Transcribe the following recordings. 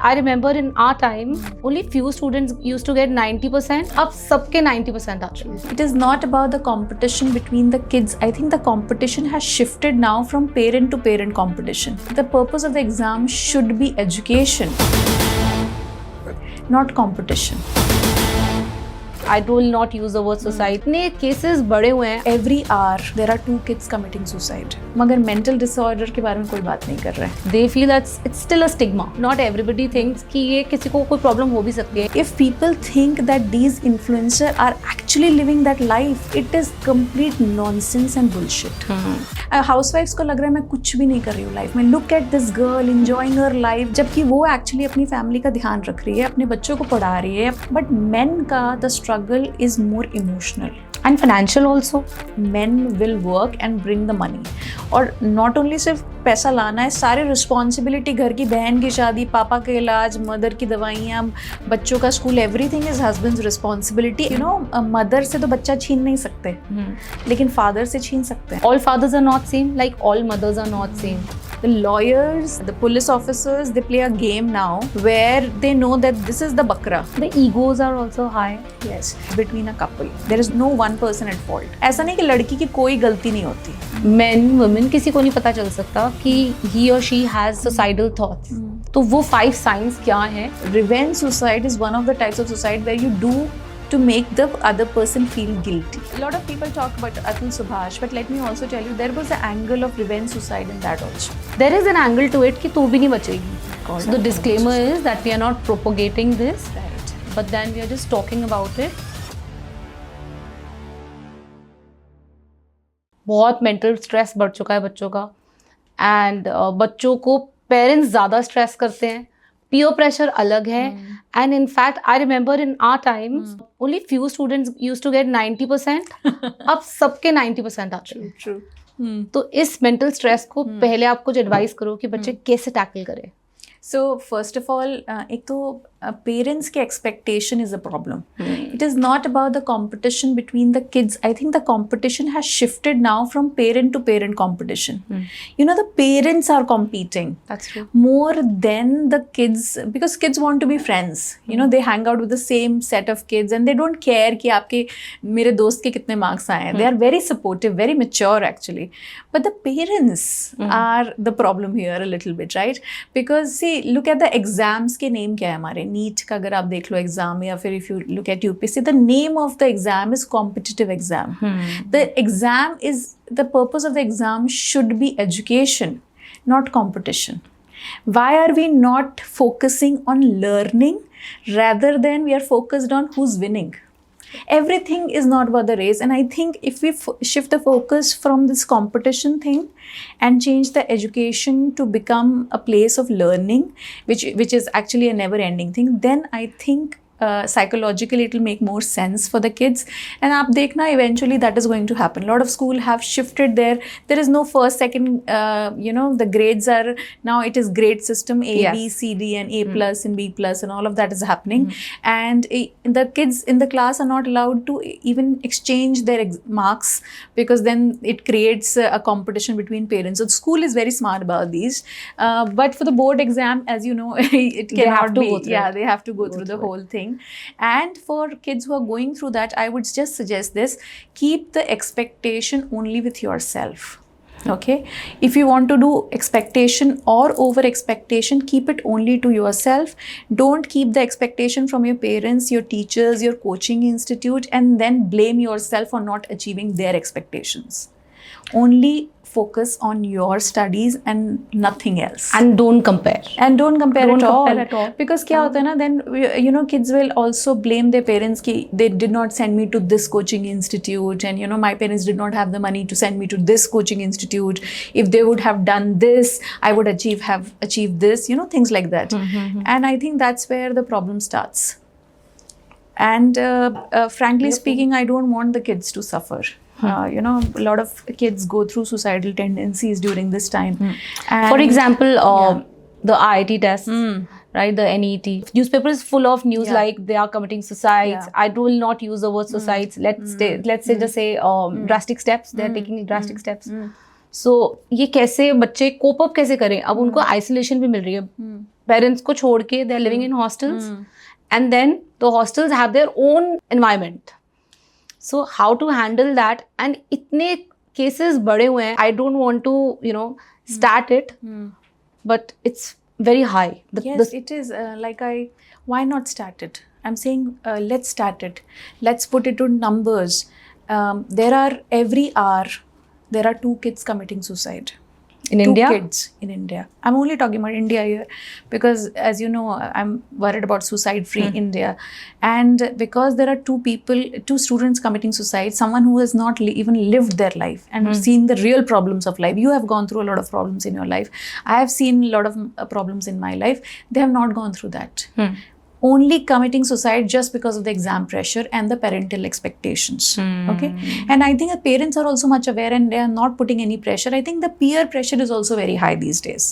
I remember in our time, only few students used to get 90%. अब सबके 90% आते हैं. It is not about the competition between the kids. I think the competition has shifted now from parent to parent competition. The purpose of the exam should be education, not competition. I will not use the word suicide. इतने cases बढ़े हुए हैं. Every hour there are 2 kids committing suicide. मगर mental disorder के बारे में कोई बात नहीं कर रहे हैं. They feel that it's still a stigma. Not everybody thinks कि ये किसी को कोई problem हो भी सकती है. If people think that these influencers are actually living that life, it is complete nonsense and bullshit. Housewives को लग रहा है मैं कुछ भी नहीं कर रही हूँ लाइफ में. Look at this girl enjoying her life. जबकि वो actually अपनी family का ध्यान रख रही है, अपने बच्चों को पढ़ा रही है. But men का the struggle is more emotional. And financial also. Men will work and bring the money. और not only सिर्फ पैसा लाना है, सारी रिस्पॉन्सिबिलिटी, घर की बहन की शादी, पापा का इलाज, मदर की दवाइयाँ, बच्चों का school, everything is husband's responsibility. You know, mother से तो बच्चा छीन नहीं सकते, लेकिन फादर से छीन सकते हैं. All fathers are not same, like all mothers are not same. The lawyers, the police officers, they play a game now where they know that this is the bakra. The egos are also high. Yes, between a couple. There is no one person at fault. ऐसा नहीं कि लड़की की कोई गलती नहीं होती. Men, women, किसी को नहीं पता चल सकता कि he or she has suicidal thoughts. तो वो 5 signs क्या हैं? Revenge suicide is one of the types of suicide where you do to make the other person feel guilty. A lot of people talk about Atul Subhash, but let me also tell you there was an angle of revenge suicide in that also. There is an angle to it कि तू भी नहीं बचेगी. So the disclaimer is that we are not propagating this, Right. but then we are just talking about it. बहुत mental stress बढ़ चुका है बच्चों का, एंड बच्चों को पेरेंट्स ज़्यादा स्ट्रेस करते हैं. Peer pressure अलग है, and in fact I remember in our time only few students used to get 90%. अब सबके 90% आते हैं. True. तो इस मेंटल स्ट्रेस को पहले आप कुछ एडवाइस करो कि बच्चे कैसे टैकल करें. So first of all, एक तो parents की expectation is a problem. It is not about the competition between the kids. I think the competition has shifted now from parent to parent competition. You know, the parents are competing. That's true. More than the kids, because kids want to be friends. You know, they hang out with the same set of kids and they don't care कि आपके मेरे दोस्त के कितने marks आए हैं. They are very supportive, very mature actually. But the parents are the problem here a little bit, right? Because see, look at the exams के name क्या है हमारे. नीट का अगर आप देख लो एग्जाम, या फिर if you look at UPSC, the name of the exam is competitive exam. The exam is, the purpose of the exam should be education, not competition. Why are we not focusing on learning rather than we are focused on who's winning? Everything is not about the race, and I think if we shift the focus from this competition thing and change the education to become a place of learning, which is actually a never ending thing, then I think psychologically it will make more sense for the kids. And aap dekhna, eventually that is going to happen. A lot of school have shifted there is no first, second, you know, the grades are now, it is grade system, A, Yes. B, C, D and A plus and B plus and all of that is happening. And the kids in the class are not allowed to even exchange their marks, because then it creates a competition between parents. So the school is very smart about these, but for the board exam, as you know, it They have cannot to be. go through Yeah, it. they have to go through the whole thing. And for kids who are going through that, I would just suggest this: keep the expectation only with yourself. Okay, if you want to do expectation or over expectation, keep it only to yourself. Don't keep the expectation from your parents, your teachers, your coaching institute, and then blame yourself for not achieving their expectations. Only focus on your studies and nothing else. And don't compare. And don't compare Don't at all. compare at all. Because क्या होता है ना, then you know, kids will also blame their parents कि they did not send me to this coaching institute, and you know, my parents did not have the money to send me to this coaching institute. If they would have done this, I would have achieved this, you know, things like that. And I think that's where the problem starts. And frankly speaking, I don't want the kids to suffer. You know, a lot of kids go through suicidal tendencies during this time. And For example, the IIT tests, right? The NET. Newspaper is full of news like they are committing suicides. I will not use the word suicides. Let's say just say drastic steps. They are taking drastic steps. So ये कैसे बच्चे cope up कैसे करें? अब उनको isolation भी मिल रही है. पेरेंट्स को छोड़ के they are living in hostels, and then the hostels have their own environment. So how to handle that? And itne cases bade hue hain, I don't want to start it, but it's very high. Yes, it is. Why not start it? I'm saying let's start it. Let's put it to numbers. Every hour there are 2 kids committing suicide. In 2 India? kids in India. I'm only talking about India here because, as you know, I'm worried about suicide-free India. And because there are 2 students committing suicide, someone who has not even lived their life and seen the real problems of life. You have gone through a lot of problems in your life. I have seen a lot of problems in my life. They have not gone through that. Only committing suicide just because of the exam pressure and the parental expectations. Okay, and I think the parents are also much aware and they are not putting any pressure. I think the peer pressure is also very high these days,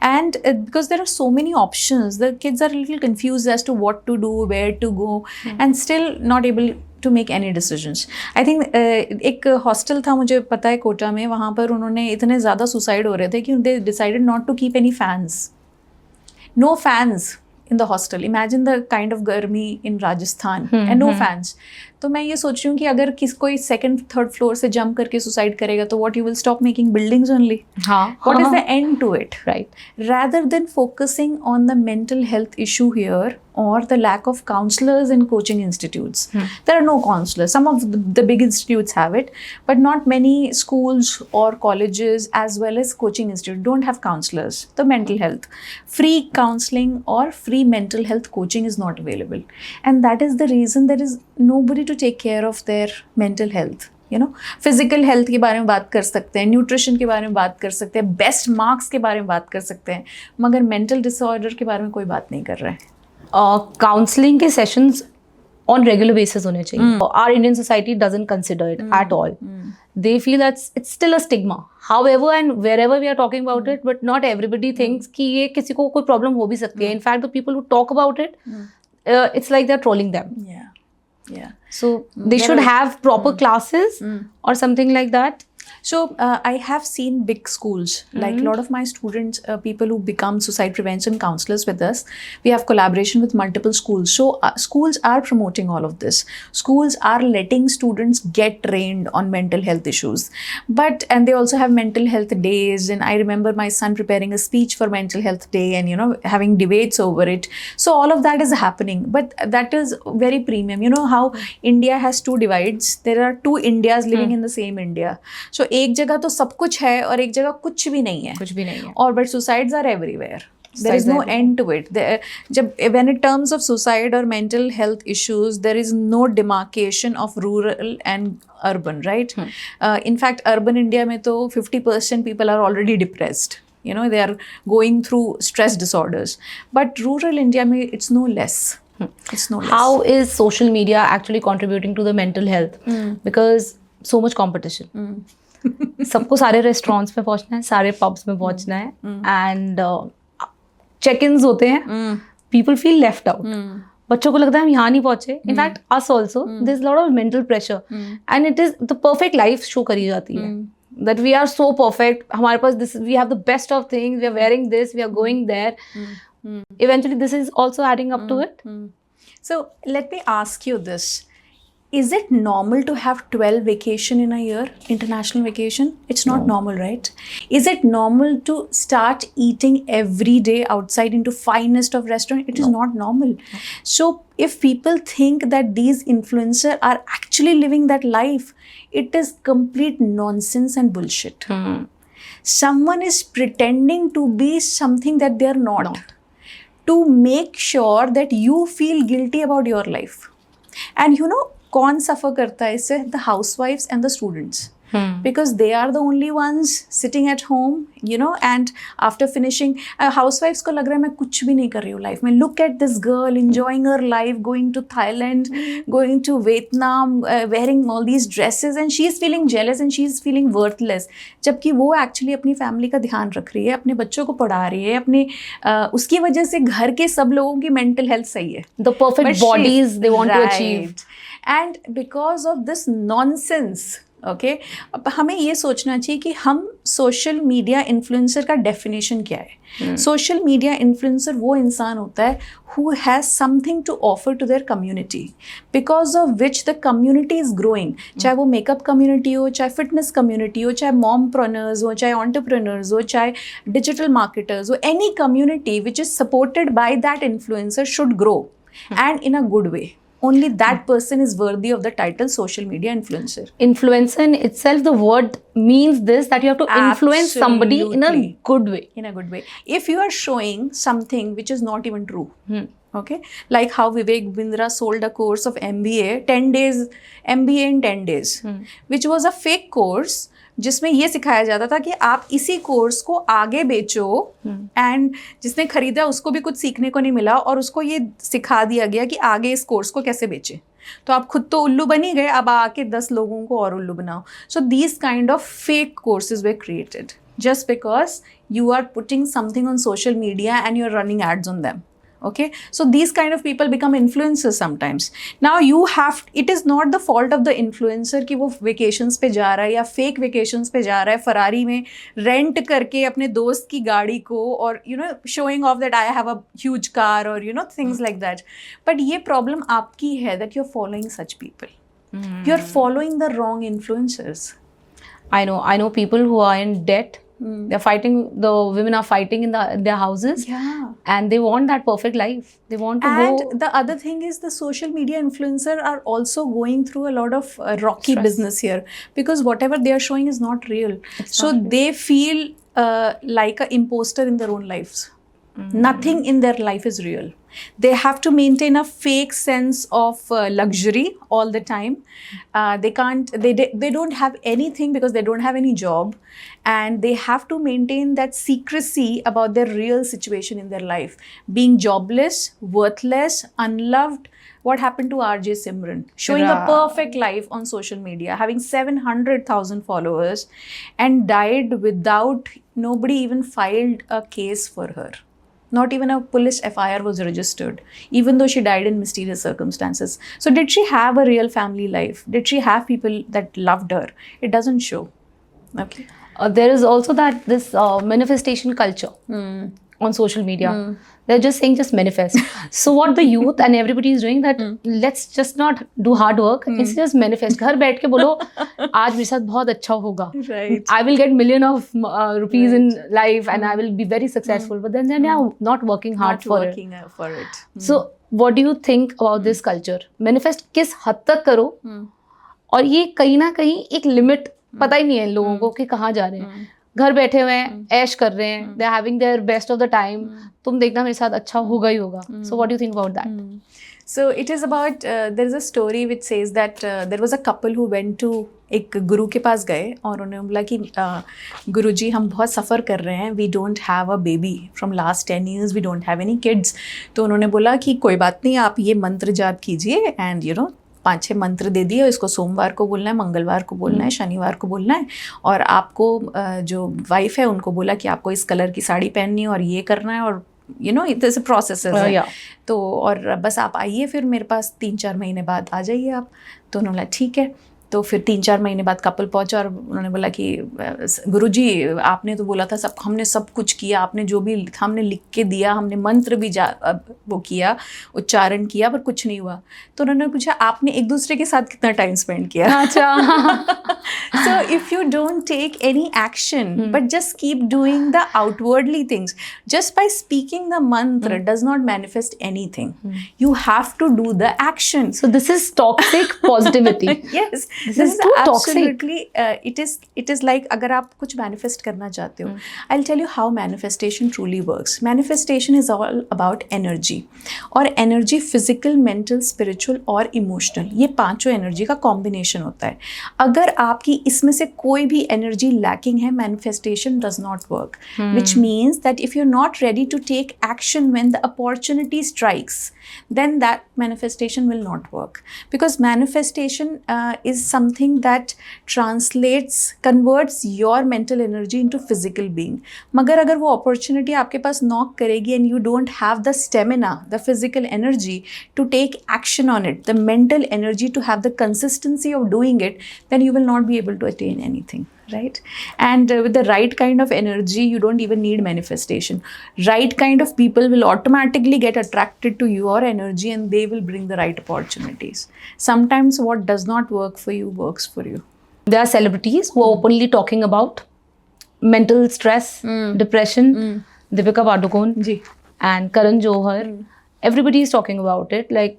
and because there are so many options, the kids are a little confused as to what to do, where to go, and still not able to make any decisions. I think एक hostel था, मुझे पता है कोटा में, वहाँ पर उन्होंने इतने ज़्यादा suicide हो रहे थे कि they decided not to keep any fans. No fans in the hostel. Imagine the kind of गर्मी in Rajasthan and no fans. तो मैं ये सोच रही हूँ कि अगर कोई 2nd, 3rd floor से jump करके suicide करेगा तो what, you will stop making buildings only? What is the end to it? Right. Rather than focusing on the mental health issue here or the lack of counselors in coaching institutes. There are no counselors. Some of the big institutes have it, but not many schools or colleges as well as coaching institutes don't have counselors. The mental health. Free counseling or free mental health coaching is not available. And that is the reason there is nobody to take care of their mental health. Physical health के बारे में बात कर सकते हैं, nutrition के बारे में बात कर सकते हैं, बेस्ट मार्क्स के बारे में बात कर सकते हैं, मगर मेंटल डिसऑर्डर के बारे में कोई बात नहीं कर रहा है. काउंसलिंग के सेशंस ऑन रेगुलर बेसिस होने चाहिए. Our Indian society doesn't consider it at all. They feel that it's still a stigma. However and wherever we are talking about it, but not everybody thinks कि ये किसी को कोई problem हो भी सकती है. In fact, the people who talk about it, it's like they're trolling them. Yeah. So they should have proper classes or something like that. So I have seen big schools, like a lot of my students, people who become suicide prevention counselors with us, we have collaboration with multiple schools. So schools are promoting all of this. Schools are letting students get trained on mental health issues. And they also have mental health days. And I remember my son preparing a speech for mental health day and, having debates over it. So all of that is happening. But that is very premium. You know how India has 2 divides. There are 2 Indias living in the same India. So एक जगह तो सब कुछ है और एक जगह कुछ भी नहीं है. और but suicides are everywhere. There is no end to it. When it terms of suicide or mental health issues, there is no demarcation of rural and urban, right? In fact, urban India में तो 50% people are already depressed. They are going through stress disorders. But rural India में it's no less. It's no less. How is social media actually contributing to the mental health? Because so much competition. सबको सारे restaurants में पहुंचना है, सारे pubs में पहुंचना है, एंड चेक-इन्स होते हैं, पीपल फील लेफ्ट आउट. बच्चों को लगता है हम यहाँ नहीं पहुंचे. In fact us also there is lot of mental pressure and it is the perfect life show करी जाती है that we are so perfect, हमारे पास this, we have the best of things, we are wearing this, we are going there. Eventually this is also adding up to it. So let me ask you this. Is it normal to have 12 vacation in a year, international vacation? It's not normal, right? Is it normal to start eating every day outside into finest of restaurant? It is not normal. So if people think that these influencers are actually living that life, it is complete nonsense and bullshit. Someone is pretending to be something that they are not. To make sure that you feel guilty about your life. And कौन सफ़र करता है इससे? The housewives and the students. Because they are the only ones sitting at home, and after finishing, housewives को लग रहा है मैं कुछ भी नहीं कर रही हूँ लाइफ में. Look at this girl enjoying her life, going to Thailand, going to Vietnam, wearing all these dresses, and she is feeling jealous and she is feeling worthless. जबकि वो actually अपनी family का ध्यान रख रही है, अपने बच्चों को पढ़ा रही है, अपने उसकी वजह से घर के सब लोगों की mental health सही है. The perfect bodies they want to achieve. And because of this nonsense, okay अब हमें ये सोचना चाहिए कि हम सोशल मीडिया इन्फ्लुएंसर का डेफिनेशन क्या है. सोशल मीडिया इन्फ्लुएंसर वो इंसान होता है who has something to offer to their community because of which the community is growing. चाहे वो मेकअप कम्युनिटी हो, चाहे फिटनेस कम्युनिटी हो, चाहे मॉमप्रेन्योर्स हो, चाहे एंटरप्रेन्योर्स हो, चाहे डिजिटल मार्केटर्स हो, any community which is supported by that influencer should grow and in a good way. Only that person is worthy of the title social media influencer. Influencer in itself, the word means this, that you have to influence somebody in a Absolutely. good way. In a good way. If you are showing something which is not even true, okay, like how Vivek Bindra sold a course of MBA 10 days, MBA in 10 days, which was a fake course जिसमें ये सिखाया जाता था कि आप इसी course को आगे बेचो एंड जिसने खरीदा उसको भी कुछ सीखने को नहीं मिला और उसको ये सिखा दिया गया कि आगे इस कोर्स को कैसे बेचे. तो आप खुद तो उल्लू बनी गए, अब आके 10 लोगों को और उल्लू बनाओ. So these kind of fake courses way created just because you are putting something on social media and you're running ads on them. Okay, so these kind of people become influencers sometimes. Now you have, it is not the fault of the influencer कि वो vacations पे जा रहा है या fake vacations पे जा रहा है फरारी में rent करके अपने दोस्त की गाड़ी को और you know showing off that I have a huge car or you know things like that. But ये problem आपकी है that you're following such people. You're following the wrong influencers. I know people who are in debt. They're fighting, the women are fighting in their houses. Yeah. And they want that perfect life. They want to And go. the other thing is the social media influencer are also going through a lot of rocky Stress. business here because whatever they are showing is not real. It's So not real. they feel like an imposter in their own lives. Nothing in their life is real. They have to maintain a fake sense of luxury all the time. They don't have anything because they don't have any job, and they have to maintain that secrecy about their real situation in their life. Being jobless, worthless, unloved. What happened to RJ Simran? Showing a perfect life on social media, having 700,000 followers, and died without nobody even filed a case for her. Not even a police FIR was registered, even though she died in mysterious circumstances. So did she have a real family life? Did she have people that loved her? It doesn't show. Okay. There is also this manifestation culture on social media. They're just saying just manifest. So what the youth and everybody is doing that, let's just not do hard work. Instead just manifest. घर बैठ के बोलो आज मेरे साथ बहुत अच्छा होगा. Right. I will get million of rupees in life and I will be very successful. But then they're not working hard Not for working for it. So what do you think about this culture? Manifest किस हद तक करो और ये कहीं ना कहीं एक लिमिट पता ही नहीं है लोगों को कि कहाँ जा रहे हैं. घर बैठे हुए हैं, ऐश कर रहे हैं, they are having their best of the time. तुम देखना मेरे साथ अच्छा होगा ही होगा. So what do you think about that? So it is about, there is a story which says that there was a couple who went to एक गुरु के पास गए और उन्होंने बोला कि गुरुजी हम बहुत सफ़र कर रहे हैं, we don't have a baby from last 10 years, we don't have any kids. तो उन्होंने बोला कि कोई बात नहीं, आप ये मंत्र जाप कीजिए एंड यू नो 5-6 मंत्र दे दिए. इसको सोमवार को बोलना है, मंगलवार को बोलना है, शनिवार को बोलना है. और आपको जो वाइफ है उनको बोला कि आपको इस कलर की साड़ी पहननी है और ये करना है और यू नो इट्स प्रोसेस है. तो और बस आप आइए फिर मेरे पास 3-4 महीने बाद आ जाइए आप. तो उन्होंने बोला ठीक है. तो फिर 3-4 महीने बाद कपल पहुंचा और उन्होंने बोला कि गुरुजी आपने तो बोला था, हमने सब कुछ किया, आपने जो भी हमने लिख के दिया, हमने मंत्र भी वो किया, उच्चारण किया, पर कुछ नहीं हुआ. तो उन्होंने पूछा आपने एक दूसरे के साथ कितना टाइम स्पेंड किया? अच्छा. So if you don't take any action but just keep doing the outwardly things, just by speaking the mantra does not manifest anything. You have to do the action. So this is toxic positivity. Yes, This is too toxic. absolutely it is like अगर आप कुछ manifest करना चाहते हो, I'll tell you how manifestation truly works. Manifestation is all about energy, और energy physical, mental, spiritual और emotional, ये पांचों energy का combination होता है. अगर आपकी इसमें से कोई भी energy lacking है, manifestation does not work. Which means that if you're not ready to take action when the opportunity strikes, then that manifestation will not work. Because manifestation is something that converts your mental energy into physical being. मगर अगर वो opportunity आपके पास knock करेगी and you don't have the stamina, the physical energy to take action on it, the mental energy to have the consistency of doing it, then you will not be able to attain anything. Right? And with the right kind of energy, you don't even need manifestation. Right kind of people will automatically get attracted to your energy and they will bring the right opportunities. Sometimes what does not work for you works for you. There are celebrities who are openly talking about mental stress, depression. Deepika Padukone ji. and Karan Johar. Everybody is talking about it. Like,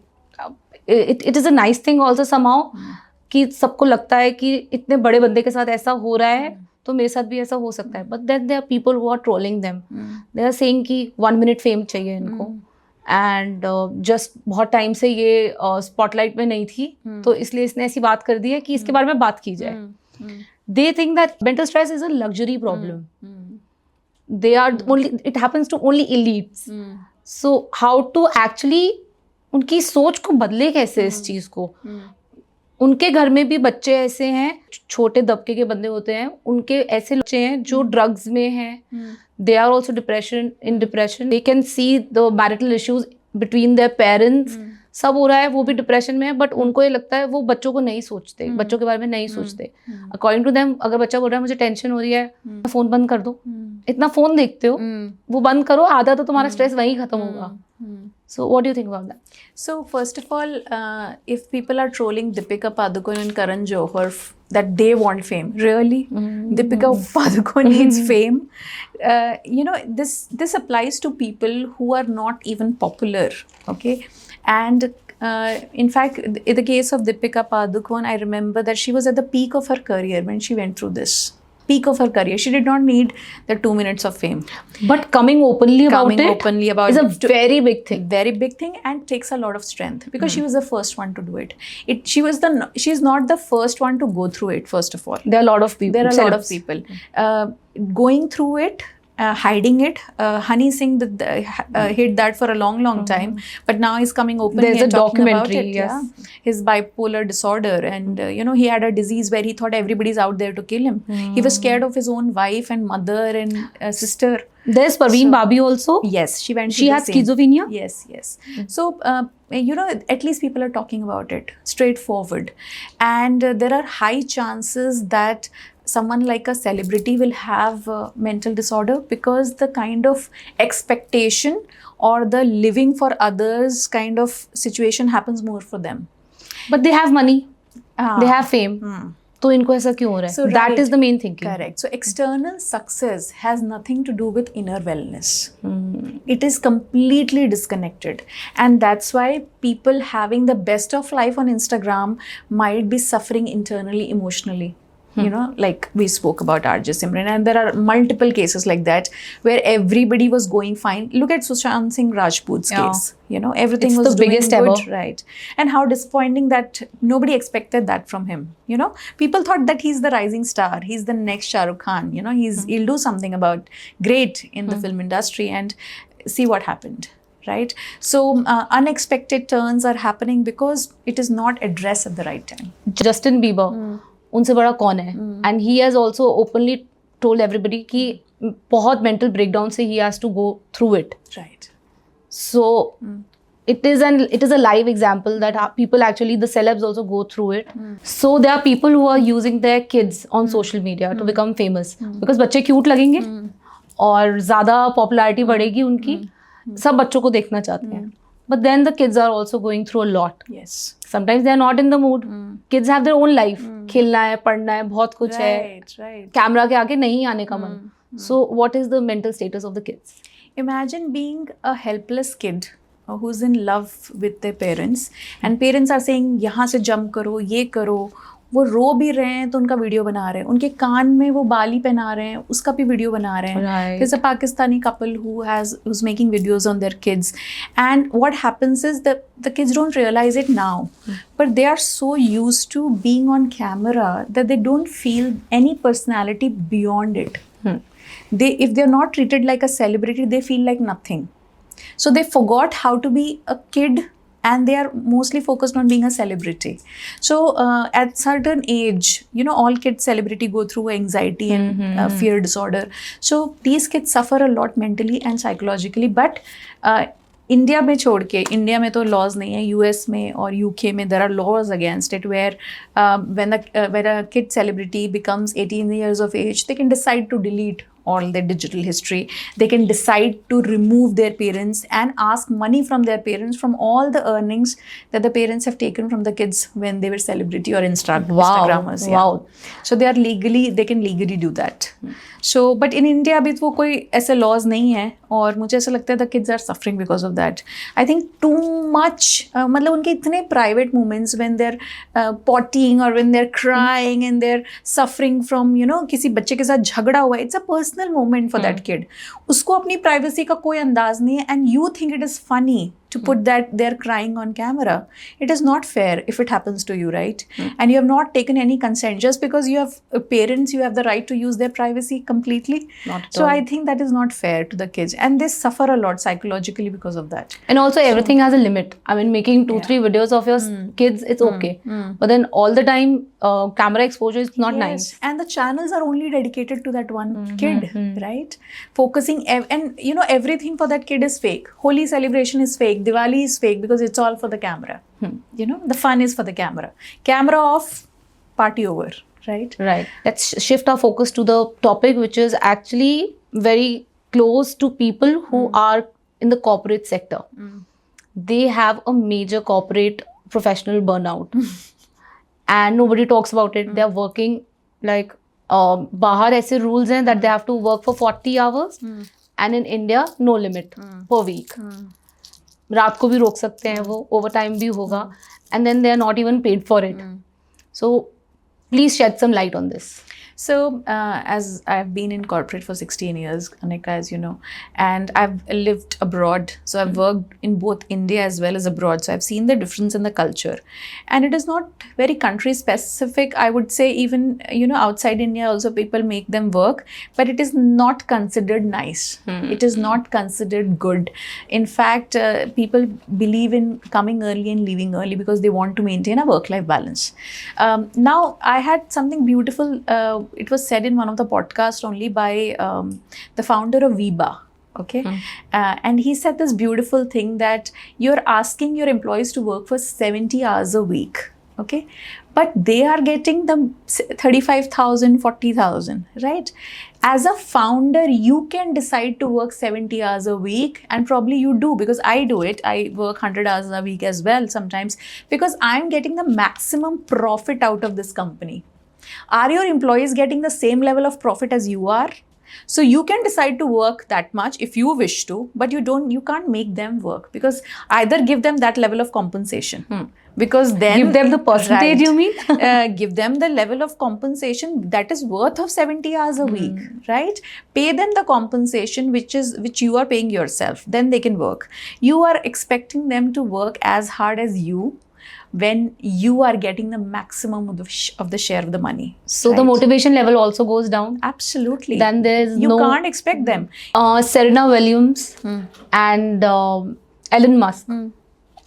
it is a nice thing also somehow. कि सबको लगता है कि इतने बड़े बंदे के साथ ऐसा हो रहा है तो मेरे साथ भी ऐसा हो सकता है. But then there are people who are trolling them. They are saying कि 1 मिनट फेम चाहिए इनको एंड जस्ट बहुत टाइम से ये स्पॉटलाइट में नहीं थी तो इसलिए इसने ऐसी बात कर दी है कि इसके बारे में बात की जाए. They think that mental stress is a luxury problem. They are only, it happens to only elites. So how to actually उनकी सोच को बदले कैसे इस चीज़ को. उनके घर में भी बच्चे ऐसे हैं, छोटे दबके के बंदे होते हैं, उनके ऐसे बच्चे हैं जो ड्रग्स में हैं. They are also in depression. They can see the marital issues between their parents. सब हो रहा है, वो भी डिप्रेशन में है. बट उनको ये लगता है वो बच्चों को नहीं सोचते, बच्चों के बारे में नहीं सोचते. अकॉर्डिंग टू देम अगर बच्चा बोल रहा है मुझे टेंशन हो रही है, फोन बंद कर दो. इतना फोन देखते हो, वो बंद करो, आधा तो तुम्हारा स्ट्रेस वहीं खत्म होगा. So what do you think about that? So first of all, if people are trolling Deepika Padukone and Karan Johar that they want fame, really? Deepika Padukone needs fame. This applies to people who are not even popular, okay? And in fact, in the case of Deepika Padukone, I remember that she was at the peak of her career when she went through this. Peak of her career. She did not need the 2 minutes of fame. But coming openly about it is a very big thing. Very big thing and takes a lot of strength because she was the first one to do it. She is not the first one to go through it, first of all. There are a lot of people. There are a lot of people. Going through it, hiding it. Honey Singh hid that for a long time, but now he's coming openly and talking about it. Yes. Yeah, his bipolar disorder, and he had a disease where he thought everybody's out there to kill him. He was scared of his own wife and mother and sister. There's Parveen Babi also. Yes, she went. She had schizophrenia. Yes. So at least people are talking about it straightforward, and there are high chances that someone like a celebrity will have mental disorder because the kind of expectation or the living for others kind of situation happens more for them. But they have money. They have fame. तो इनको ऐसा क्यों हो रहा है? So that is the main thinking. Correct. So external success has nothing to do with inner wellness. It is completely disconnected, and that's why people having the best of life on Instagram might be suffering internally, emotionally. Like we spoke about RJ Simran, and there are multiple cases like that where everybody was going fine. Look at Sushant Singh Rajput's case. Everything it's was the biggest doing ever. good, right? And how disappointing that nobody expected that from him. People thought that he's the rising star, he's the next Shah Rukh Khan. He'll do something about great in the film industry, and see what happened. Right? So unexpected turns are happening because it is not addressed at the right time. Justin Bieber. उनसे बड़ा कौन है? And he has also openly told everybody कि बहुत mental breakdown से he has to go through it. Right. So it is a live example that people actually, the celebs also go through it. So there are people who are using their kids on social media to become famous because बच्चे cute लगेंगे और ज़्यादा popularity बढ़ेगी उनकी. सब बच्चों को देखना चाहते हैं. But then the kids are also going through a lot. Yes. Sometimes they are not in the mood. Kids have their own life. खेलना है, पढ़ना है, बहुत कुछ है. Right. कैमरा के आगे नहीं आने का मन. So what is the mental status of the kids? Imagine being a helpless kid who's in love with their parents, and parents are saying यहाँ से jump करो, ये करो. वो रो भी रहे हैं तो उनका वीडियो बना रहे हैं. उनके कान में वो बाली पहना रहे हैं, उसका भी वीडियो बना रहे हैं. Right. There's a Pakistani couple who's making videos on their kids, and what happens is that the kids don't realize it now, but they are so used to being on camera that they don't feel any personality beyond it. If they're not treated like a celebrity, they feel like nothing. So they forgot how to be a kid and they are mostly focused on being a celebrity. So at certain age, you know, all kids celebrity go through anxiety and fear disorder. So these kids suffer a lot mentally and psychologically. But India में छोड़ के, India में तो laws नहीं है, US में और UK में there are laws against it, where when a kid celebrity becomes 18 years of age, they can decide to delete all their digital history. They can decide to remove their parents and ask money from their parents from all the earnings that the parents have taken from the kids when they were celebrity or Instagrammers. Wow. So they can legally do that. So but in India अभी तो कोई ऐसे laws नहीं है, और मुझे ऐसा लगता है the kids are suffering because of that. I think too much, मतलब उनके इतने private moments when they're pottying or when they're crying and they're suffering from, you know, किसी बच्चे के साथ झगड़ा हुआ, it's a personal moment for that kid. उसको अपनी privacy का कोई अंदाज नहीं है, and you think it is funny to put that they're crying on camera. It is not fair if it happens to you, right? And you have not taken any consent. Just because you have parents, you have the right to use their privacy completely. Not at So all. I think that is not fair to the kids, and they suffer a lot psychologically because of that. And also everything has a limit. I mean, making 2-3 videos of your kids, it's okay. But then all the time camera exposure is not nice. And the channels are only dedicated to that one kid, right? Focusing and you know, everything for that kid is fake. Holi celebration is fake. Diwali is fake because it's all for the camera. You know, the fun is for the camera. Camera off, party over, right? Right. Let's shift our focus to the topic which is actually very close to people who are in the corporate sector. They have a major corporate professional burnout. And nobody talks about it. They're working like बाहर ऐसे rules हैं that they have to work for 40 hours. And in India, no limit per week. रात को भी रोक सकते हैं वो, ओवर टाइम भी होगा, and then they are not even paid for it. So please shed some light on this. So as I've been in corporate for 16 years, Anika, as you know, and I've lived abroad. So I've worked in both India as well as abroad. So I've seen the difference in the culture, and it is not very country specific. I would say even, you know, outside India also people make them work, but it is not considered nice. It is not considered good. In fact, people believe in coming early and leaving early because they want to maintain a work-life balance. Now I had something beautiful. It was said in one of the podcasts only by the founder of Viba. Okay. And he said this beautiful thing that you're asking your employees to work for 70 hours a week. Okay. But they are getting the 35,000, 40,000, right? As a founder, you can decide to work 70 hours a week, and probably you do, because I do it. I work 100 hours a week as well sometimes, because I'm getting the maximum profit out of this company. Are your employees getting the same level of profit as you are? So you can decide to work that much if you wish to, but you can't make them work, because either give them that level of compensation, because then Give them the percentage, you mean? Give them the level of compensation that is worth of 70 hours a week, right? Pay them the compensation which you are paying yourself, then they can work. You are expecting them to work as hard as you, when you are getting the maximum of the share of the money. So the motivation level also goes down. Absolutely. Then there's you no... can't expect them. Serena Williams and Elon Musk.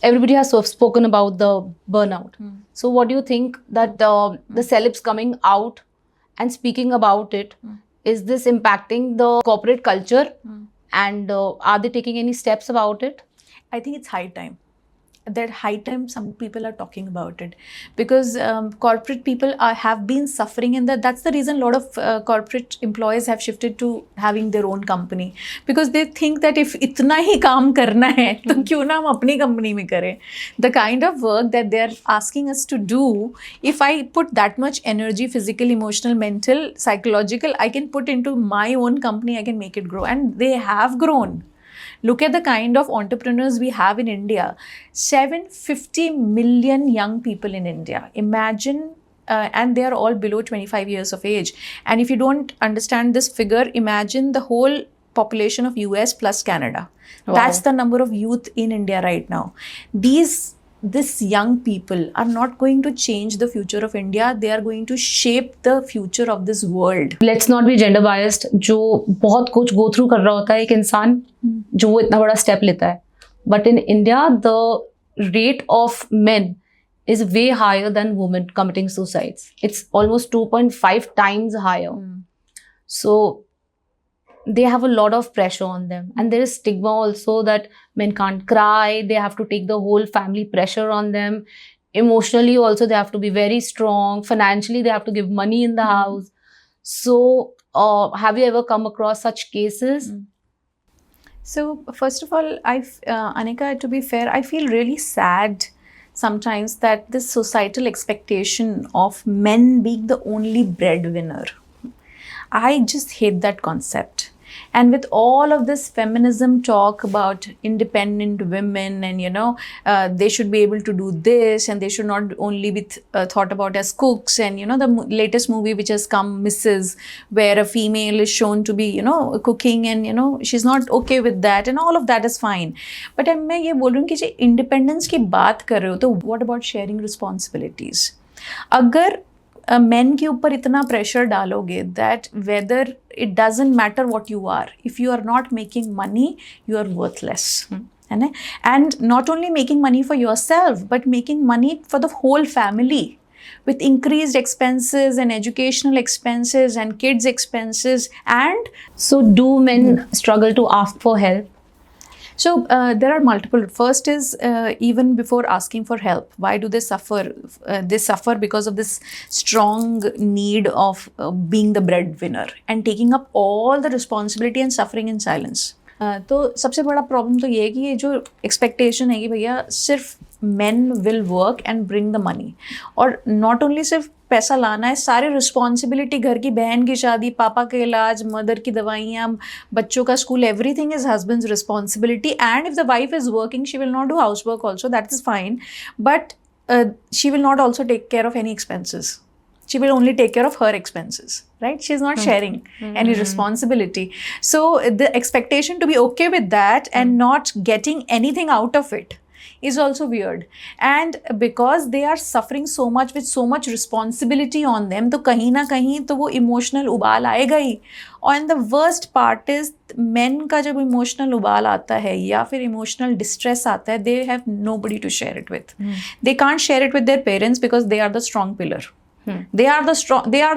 Everybody has spoken about the burnout. So what do you think that the celebs coming out and speaking about it, is this impacting the corporate culture? And are they taking any steps about it? I think it's high time. That high time some people are talking about it, because corporate people have been suffering, and that's the reason a lot of corporate employees have shifted to having their own company, because they think that if itna hi kaam karna hai to kyun na hum apni company mein kare. The kind of work that they are asking us to do, if I put that much energy, physical, emotional, mental, psychological, I can put into my own company, I can make it grow, and they have grown. Look at the kind of entrepreneurs we have in India. 750 million young people in India. Imagine, and they are all below 25 years of age. And if you don't understand this figure, imagine the whole population of US plus Canada. Wow. That's the number of youth in India right now. This young people are not going to change the future of India. They are going to shape the future of this world. Let's not be gender biased. जो बहुत कुछ go through कर रहा होता है एक इंसान जो वो इतना बड़ा step लेता है. But in India, the rate of men is way higher than women committing suicides. It's almost 2.5 times higher. So they have a lot of pressure on them, and there is stigma also that men can't cry. They have to take the whole family pressure on them. Emotionally also they have to be very strong. Financially they have to give money in the house. So have you ever come across such cases? So first of all, Anika, to be fair, I feel really sad sometimes that this societal expectation of men being the only breadwinner, I just hate that concept. And with all of this feminism talk about independent women and, they should be able to do this and they should not only be thought about as cooks, and, the latest movie which has come, Mrs., where a female is shown to be, cooking and, she's not okay with that, and all of that is fine. But मैं ये बोल रही हूँ कि जो independence की बात कर रहे हो, तो what about sharing responsibilities? अगर men के ऊपर इतना pressure डालोगे that whether it doesn't matter what you are, if you are not making money, you are worthless. And not only making money for yourself, but making money for the whole family, with increased expenses and educational expenses and kids expenses. And so do men struggle to ask for help? So there are multiple. First is even before asking for help, why do they suffer? They suffer because of this strong need of being the breadwinner and taking up all the responsibility and suffering in silence. तो सबसे बड़ा problem तो ये है कि ये जो expectation है कि भैया सिर्फ men will work and bring the money, और not only सिर्फ पैसा लाना है, सारी रिस्पॉन्सिबिलिटी, घर की बहन की शादी, पापा के इलाज, मदर की दवाइयाँ, बच्चों का school, everything is husband's responsibility. And if the wife is working, she will not do house work also, that is fine, but she will not also take care of any expenses. She will only take care of her expenses, right? She's not sharing any responsibility. So the expectation to be okay with that and not getting anything out of it is also weird. And because they are suffering so much with so much responsibility on them, तो कहीं ना कहीं तो वो emotional उबाल आएगा ही. And the worst part is, men का जब emotional उबाल आता है या फिर emotional distress आता है, they have nobody to share it with. They can't share it with their parents because they are the strong pillar. They are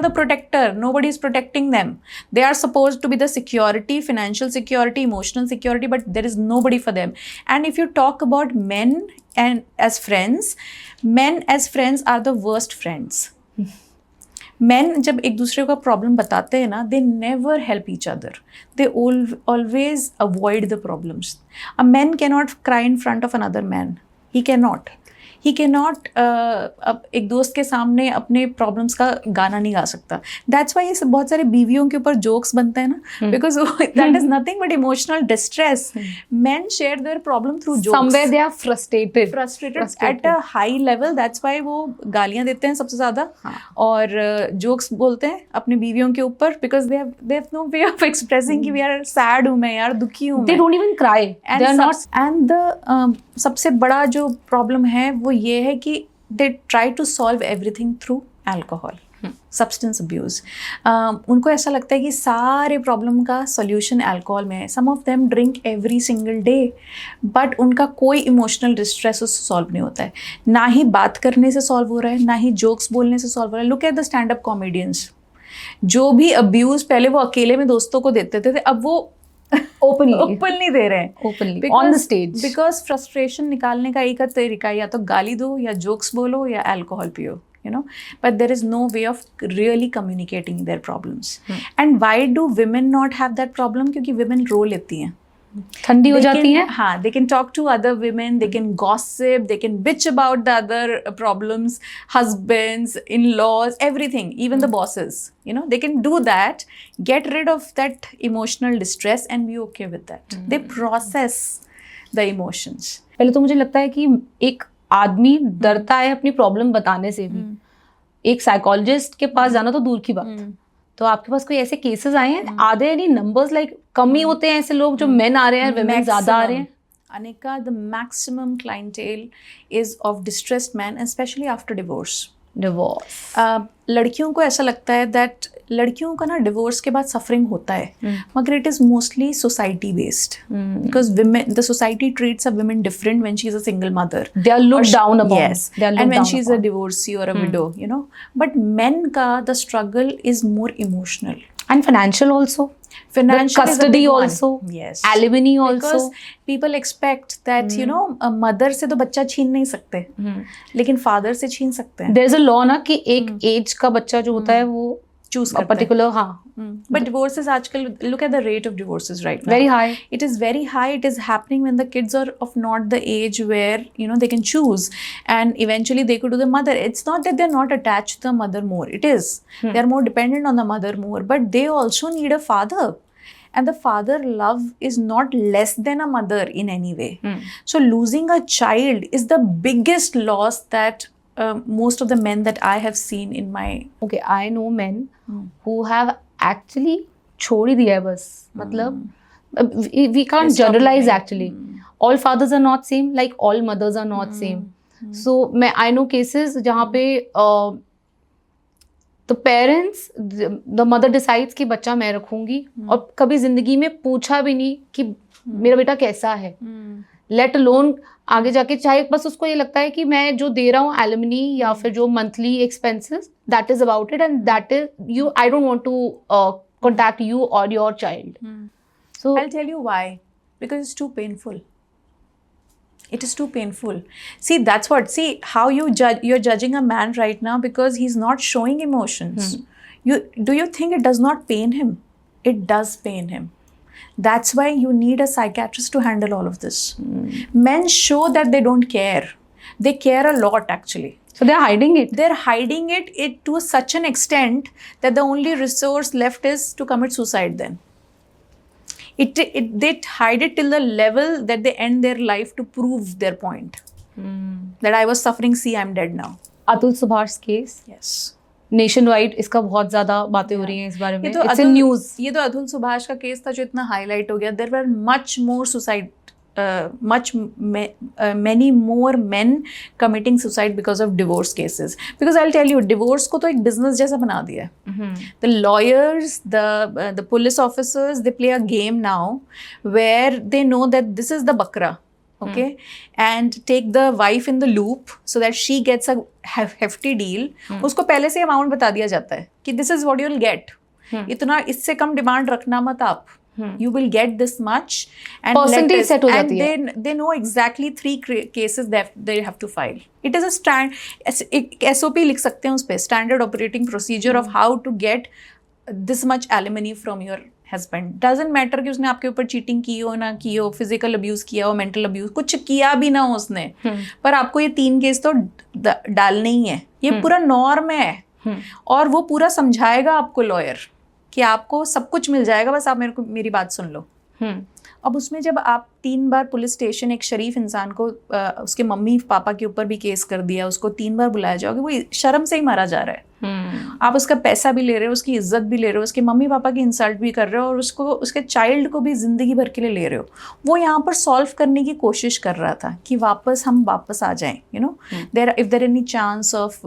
the protector. Nobody is protecting them. They are supposed to be the security, financial security, emotional security, but there is nobody for them. And if you talk about men and as friends, men as friends are the worst friends. Men जब एक दूसरे का problem बताते हैं ना, they never help each other. They always avoid the problems. A man cannot cry in front of another man. He cannot. He can not एक दोस्त के सामने अपने प्रॉब्लम्स का गाना नहीं गा सकता. दैट्स वाई बहुत सारे बीवियों के ऊपर जोक्स बनते हैं ना, because that is nothing but emotional distress. Men share their problem through jokes. Somewhere they are frustrated at a high level. That's why वो गालियां देते हैं सबसे ज्यादा, और जोक्स बोलते हैं अपनी बीवियों के ऊपर, because they have no way of expressing कि वी आर सैड हूं मैं, यार दुखी हूं. They don't even cry. They are not. And the सबसे बड़ा जो प्रॉब्लम है वो ये है कि they try to solve everything through alcohol, substance abuse. उनको ऐसा लगता है कि सारे प्रॉब्लम का सोल्यूशन अल्कोहल में है. Some of them drink every single day, but उनका कोई इमोशनल डिस्ट्रेस उससे सॉल्व नहीं होता है. ना ही बात करने से सॉल्व हो रहा है, ना ही जोक्स बोलने से सॉल्व हो रहा है. Look at the stand up comedians. जो भी अब्यूज़ पहले वो अकेले में दोस्तों को देते थे, अब वो ओपनली दे रहे हैं, openly on the stage. Because frustration निकालने का एक तरीका या तो गाली दो, या जोक्स बोलो, या अल्कोहल पियो, but there is no way of really communicating their problems. And why do women not have that problem? क्योंकि women रो लेती हैं, ठंडी हो जाती हैं. हाँ, they can talk to other women, they can gossip, they can bitch about the other problems, husbands, in-laws, everything, even the bosses. They can do that, get rid of that emotional distress and be okay with that. They process the emotions. पहले तो मुझे लगता है कि एक आदमी डरता है अपनी प्रॉब्लम बताने से भी. एक साइकोलॉजिस्ट के पास जाना तो दूर की बात. तो आपके पास कोई ऐसे केसेस आए हैं? Are there any numbers, like कम ही होते हैं ऐसे लोग जो मेन आ रहे हैं, women ज्यादा आ रहे हैं? Anika, the maximum clientele is of distressed men, especially after divorce. Divorce. लड़कियों को ऐसा लगता है दैट लड़कियों का ना डिवोर्स के बाद सफरिंग होता है, मगर it is mostly society based, because women, the society treats a women different when she is a single mother. They are looked down upon. Yes, They are looked and when down she is a upon. divorcee or a widow, you know. But men ka the struggle is more emotional. And financial also. Financial The is a custody big one. also. Yes. Alimony Because also. people expect that you know mother से तो बच्चा छीन नहीं सकते, लेकिन father से छीन सकते हैं. There is a law ना कि एक एज का बच्चा जो होता है वो चूज करते हैं. पर्टिकुलर, हाँ, But divorces आजकल, look at the rate of divorces right now. very high. It is very high. It is happening when the kids are of not the age where you know they can choose, and eventually they could do the mother. It's not that they're not attached to the mother more. It is. They're more dependent on the mother more, but they also need a father. And the father love is not less than a mother in any way. So losing a child is the biggest loss that most of the men that I have seen in my. Okay, I know men who have actually छोड़ ही दिया है बस. मतलब we can't They stop generalize living. actually. All fathers are not same, like all mothers are not same. So I know cases जहाँ पे the parents, the mother decides कि बच्चा मैं रखूंगी, और कभी जिंदगी में पूछा भी नहीं कि मेरा बेटा कैसा है. लेट अलोन आगे जाके, चाहे बस उसको ये लगता है कि मैं जो दे रहा हूँ एलिमनी या फिर जो monthly expenses, that is about it, and that is you. I don't want to contact you और your child. So I'll tell you why. Because it's too painful. It is too painful. See, that's what. See how you judge. You're judging a man right now because he's not showing emotions. Do you think it does not pain him? It does pain him. That's why you need a psychiatrist to handle all of this. Men show that they don't care. They care a lot actually. so they're hiding it. They're hiding it to such an extent that the only resource left is to commit suicide then. They hide it till the level that they end their life to prove their point. That I was suffering, see I'm dead now. Atul Subhash case Yes. Nation wide, इसका बहुत ज्यादा बातें हो रही हैं इस बारे में. ये तो इट्स इन न्यूज. ये तो अतुल सुभाष का केस था जो इतना हाईलाइट हो गया. There were much more suicide, many more men committing suicide because of divorce cases. Because I'll tell you, divorce को तो एक business जैसा बना दिया है. The lawyers, the police officers, they play a game now where they know that this is the bakra. Okay, and take the wife in the loop so that she gets a hefty deal. उसको पहले से amount बता दिया जाता है कि this is what you'll get. इतना, इससे कम डिमांड रखना मत आप. You will get this much, and Percentage set हो जाती है. and they know exactly 3 cases that they have to file. It is a SOP लिख सकते हैं उस पे, standard operating procedure of how to get this much alimony from your husband. Doesn't matter कि उसने आपके ऊपर चीटिंग की हो ना की हो, फिजिकल अब्यूज किया हो, मेंटल अब्यूज, कुछ किया भी ना हो उसने, पर आपको ये 3 केस तो डालने ही है. ये पूरा नॉर्म है. और वो पूरा समझाएगा आपको लॉयर कि आपको सब कुछ मिल जाएगा, बस आप मेरी बात सुन लो. अब उसमें जब आप 3 बार पुलिस स्टेशन, एक शरीफ इंसान को उसके मम्मी पापा के ऊपर भी केस कर दिया, उसको 3 बार बुलाया जाओगे, वो शर्म से ही मारा जा रहा है. आप उसका पैसा भी ले रहे हो, उसकी इज्जत भी ले रहे हो, उसके मम्मी पापा की इंसल्ट भी कर रहे हो, और उसको, उसके चाइल्ड को भी जिंदगी भर के लिए ले रहे हो. वो यहाँ पर सॉल्व करने की कोशिश कर रहा था कि हम वापस आ जाएं, you know, if there any chance of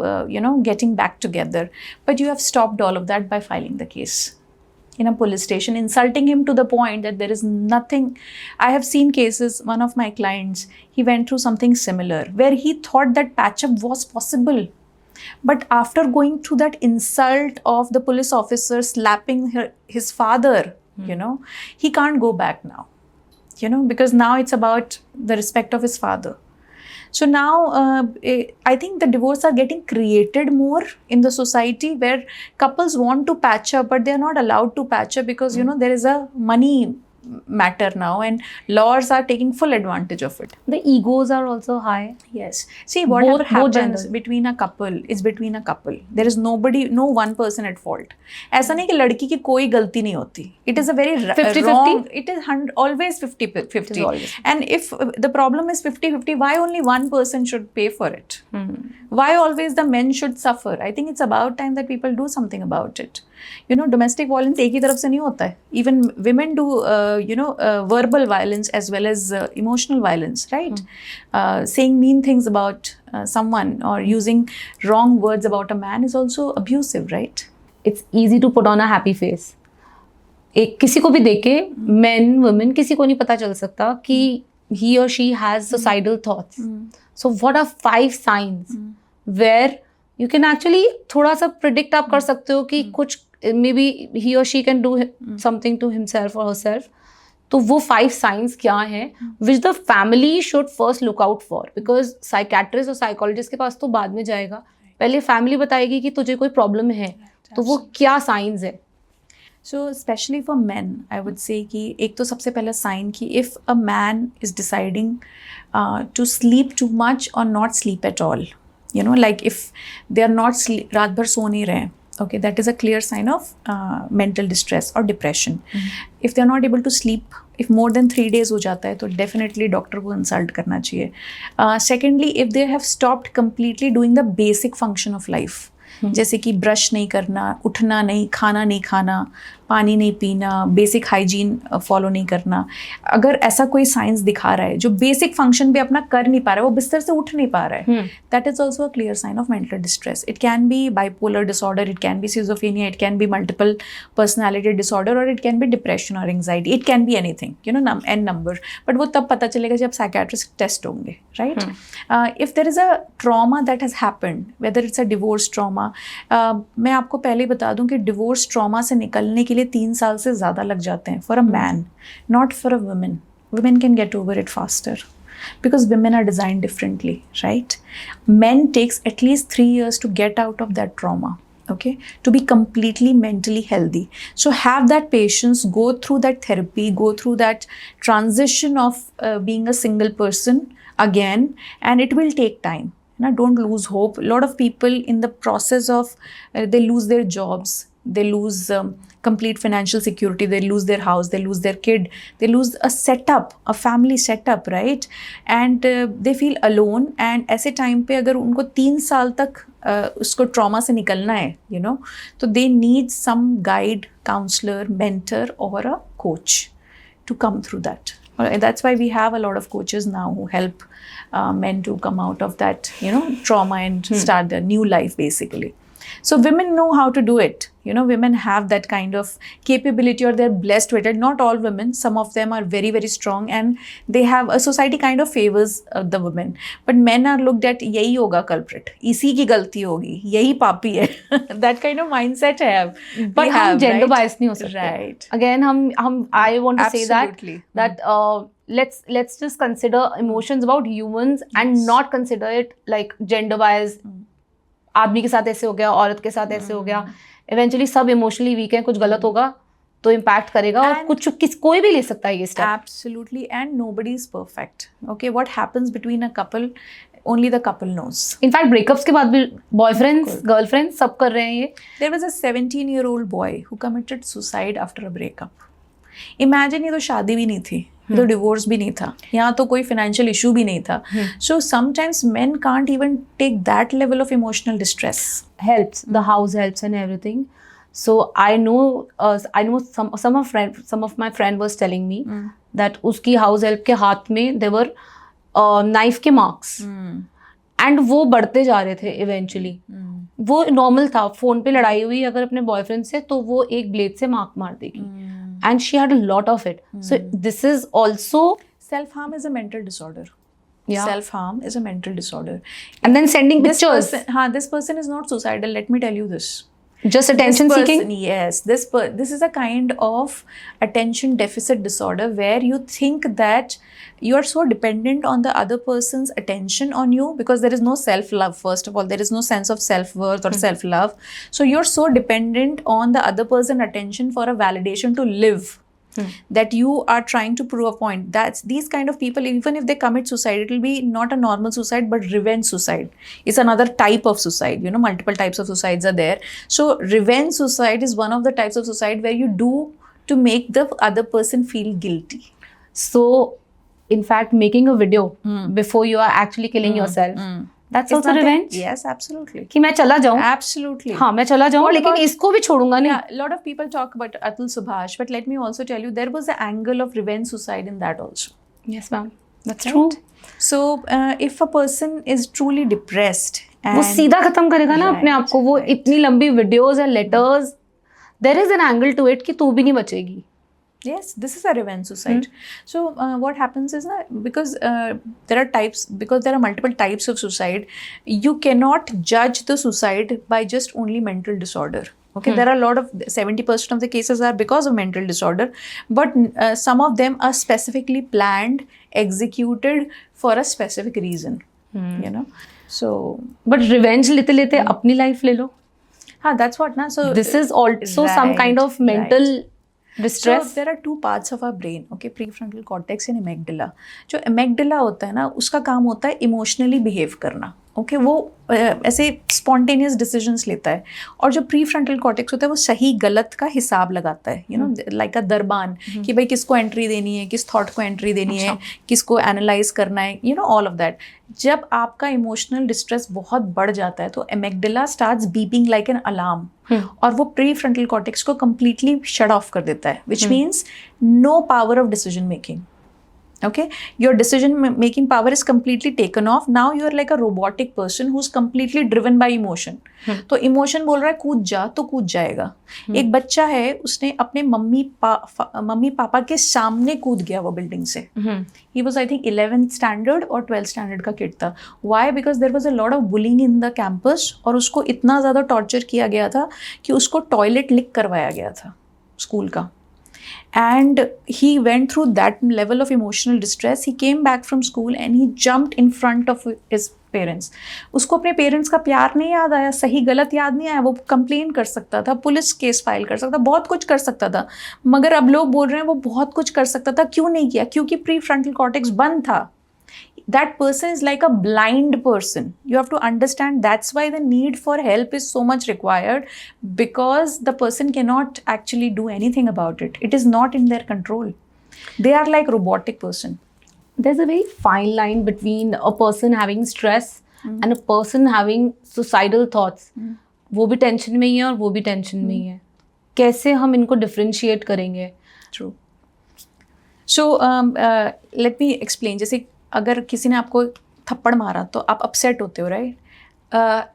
getting back together, but you have stopped all of that by filing the case in a police station, insulting him to the point that there is nothing. I have seen cases, one of my clients, he went through something similar where he thought that patch-up was possible. But after going through that insult of the police officer slapping his father, he can't go back now, because now it's about the respect of his father. So now I think the divorce are getting created more in the society where couples want to patch up, but they are not allowed to patch up because, there is a money matter now, and lawyers are taking full advantage of it. The egos are also high. Yes. See, whatever happens between a couple is between a couple. There is no one person at fault. ऐसा नहीं कि लड़की की कोई गलती नहीं होती. It is a very 50-50? wrong. It is always 50-50. And if the problem is 50-50, why only one person should pay for it? Why always the men should suffer? I think it's about time that people do something about it. Domestic violence एक ही तरफ से नहीं होता है. Even women do verbal violence as well as emotional violence, right? Saying mean things about someone or using wrong words about a man is also abusive, right? It's easy to put on a happy face. एक किसी को भी देख के men, women, किसी को नहीं पता चल सकता कि he or she has suicidal thoughts. So what are 5 signs where you can actually थोड़ा सा predict आप कर सकते हो कि कुछ maybe he or she can do something to himself or herself. तो वो 5 signs क्या हैं which the family should first look out for, because psychiatrist और psychologist के पास तो बाद में जाएगा, पहले family बताएगी कि तुझे कोई problem है, तो वो क्या signs है. So especially for men, I would say कि एक तो सबसे पहला sign कि if a man is deciding to sleep too much or not sleep at all, like if they are not रात भर सो नहीं रहे, okay, that is a clear sign of mental distress or depression. If they are not able to sleep, if more than 3 days हो जाता है तो definitely doctor को consult करना चाहिए. Secondly, if they have stopped completely doing the basic function of life, जैसे कि brush नहीं करना, उठना नहीं, खाना नहीं खाना, पानी नहीं पीना, बेसिक हाइजीन फॉलो नहीं करना, अगर ऐसा कोई साइंस दिखा रहा है जो बेसिक फंक्शन भी अपना कर नहीं पा रहा है, वो बिस्तर से उठ नहीं पा रहा है, that is also a clear sign of mental distress. It can be bipolar disorder, it can be schizophrenia, it can be multiple personality disorder, और इट कैन बी डिप्रेशन और anxiety. It can be anything, N number, but वो तब पता चलेगा जब psychiatrist test होंगे, right. If there is a trauma that has happened, whether it's a divorce trauma, मैं आपको पहले बता दूं कि डिवोर्स ट्रॉमा से निकलने के लिए 3 साल से ज़्यादा लग जाते हैं for a man, not for a women. Women can get over it faster because women are designed differently, right? Men takes at least 3 years to get out of that trauma, okay, to be completely mentally healthy. So have that patience, go through that therapy, go through that transition of being a single person again, and it will take time. Don't lose hope. A lot of people in the process of they lose their jobs, they lose complete financial security, they lose their house, they lose their kid, they lose a setup, a family setup, right? And they feel alone. And ऐसे time पे अगर उनको 3 साल तक उसको trauma से निकलना है, तो they need some guide, counselor, mentor or a coach to come through that. That's why we have a lot of coaches now who help men to come out of that, trauma and start their new life basically. So women know how to do it. Women have that kind of capability, or they're blessed with it. Not all women, some of them are very, very strong, and they have a society kind of favors the women. But men are looked at, यही होगा culprit, इसी की गलती होगी, यही पापी है. That kind of mindset have. But हम gender bias नहीं हो सकते. Right. Again, I want to say Absolutely. that let's just consider emotions about humans and not consider it like gender bias. आदमी के साथ ऐसे हो गया, औरत के साथ ऐसे हो गया. इवेंचुअली सब इमोशनली वीक हैं, कुछ गलत होगा तो इम्पैक्ट करेगा, और कोई भी ले सकता है ये step. Absolutely, and nobody is perfect. Okay, what happens between a couple, only the couple knows. In fact breakups के बाद भी बॉयफ्रेंड्स, गर्लफ्रेंड्स सब कर रहे हैं ये. There was a 17-year-old boy who committed suicide after a breakup. Imagine, ये तो शादी भी नहीं थी, तो डिवोर्स भी नहीं था, यहाँ तो कोई फाइनेंशियल इशू भी नहीं था. So sometimes men can't even take that level of emotional distress. Helps, the house helps and everything. So I know some of my friend was telling me that उसकी house help के हाथ में there were knife के marks, and वो बढ़ते जा रहे थे eventually. वो नॉर्मल था, फोन पे लड़ाई हुई अगर अपने बॉयफ्रेंड से तो वो एक ब्लेड से मार्क मार देगी. And she had a lot of it. So this is also Self-harm is a mental disorder. Yeah. Self-harm is a mental disorder. And then sending pictures. This person is not suicidal. Let me tell you this. Just attention seeking. Yes, this is a kind of attention deficit disorder where you think that you are so dependent on the other person's attention on you, because there is no self-love. First of all, there is no sense of self-worth or self-love. So you're so dependent on the other person's attention for a validation to live, that you are trying to prove a point. That's these kind of people, even if they commit suicide, it will be not a normal suicide but revenge suicide. It's another type of suicide. Multiple types of suicides are there. So revenge suicide is one of the types of suicide where you do to make the other person feel guilty. So in fact, making a video before you are actually killing yourself, that's also revenge, Yes, absolutely. कि मैं चला जाऊं, Absolutely. हाँ मैं चला जाऊं, What लेकिन about- इसको भी छोड़ूंगा नहीं. Yeah, a lot of people talk about Atul Subhash, but let me also tell you there was an angle of revenge suicide in that also. Yes ma'am, that's Right? true. So if a person is truly depressed वो and सीधा खत्म करेगा ना अपने आप को. वो right. इतनी लंबी वीडियोस या letters, there is an angle to it कि तू भी नहीं बचेगी. yes, this is a revenge suicide. So what happens is that because there are types, because there are multiple types of suicide, you cannot judge the suicide by just only mental disorder. Okay, there are a lot of 70% of the cases are because of mental disorder, but some of them are specifically planned, executed for a specific reason. You know, so but revenge लेते लेते अपनी life ले लो. that's what na. So This is also some kind of mental distress. So there are two parts of our brain, okay, prefrontal cortex and amygdala. जो amygdala होता है ना, उसका काम होता है इमोशनली बिहेव करना. ओके वो ऐसे स्पॉन्टेनियस डिसीजंस लेता है. और जो प्री फ्रंटल कॉर्टेक्स होता है वो सही गलत का हिसाब लगाता है, यू नो, लाइक अ दरबान, कि भाई किसको एंट्री देनी है, किस थॉट को एंट्री देनी है, किसको एनालाइज करना है, you know, all of that. जब आपका इमोशनल डिस्ट्रेस बहुत बढ़ जाता है तो amygdala starts beeping like an alarm, और वो प्री फ्रंटल कॉर्टेक्स को कंप्लीटली शट ऑफ कर देता है, which means no power of decision making. Okay, your decision making power is completely taken off. Now you are like a robotic person who's completely driven by emotion. तो emotion बोल रहा है कूद जा तो कूद जाएगा. एक बच्चा है, उसने अपने मम्मी पापा के सामने कूद गया वो बिल्डिंग से. He was I think 11th standard और 12th standard का किड था. Why? Because there was a lot of bullying in the campus, और उसको इतना ज़्यादा टॉर्चर किया गया था कि उसको टॉयलेट लिक करवाया गया था स्कूल का. And he went through that level of emotional distress. He came back from school and he jumped in front of his parents. उसको अपने पेरेंट्स का प्यार नहीं याद आया, सही गलत याद नहीं आया. वो कंप्लेन कर सकता था, पुलिस केस फाइल कर सकता था, बहुत कुछ कर सकता था. मगर अब लोग बोल रहे हैं वो बहुत कुछ कर सकता था, क्यों नहीं किया? क्योंकि प्री फ्रंटल कॉर्टेक्स बंद था. That person is like a blind person. You have to understand that's why the need for help is so much required, because the person cannot actually do anything about it. It is not in their control. They are like robotic person. There's a very fine line between a person having stress and a person having suicidal thoughts. वो भी tension में ही है और वो भी tension में ही है. कैसे हम इनको डिफरेंशिएट करेंगे? True. So let me explain. जैसे अगर किसी ने आपको थप्पड़ मारा तो आप अपसेट होते हो, right?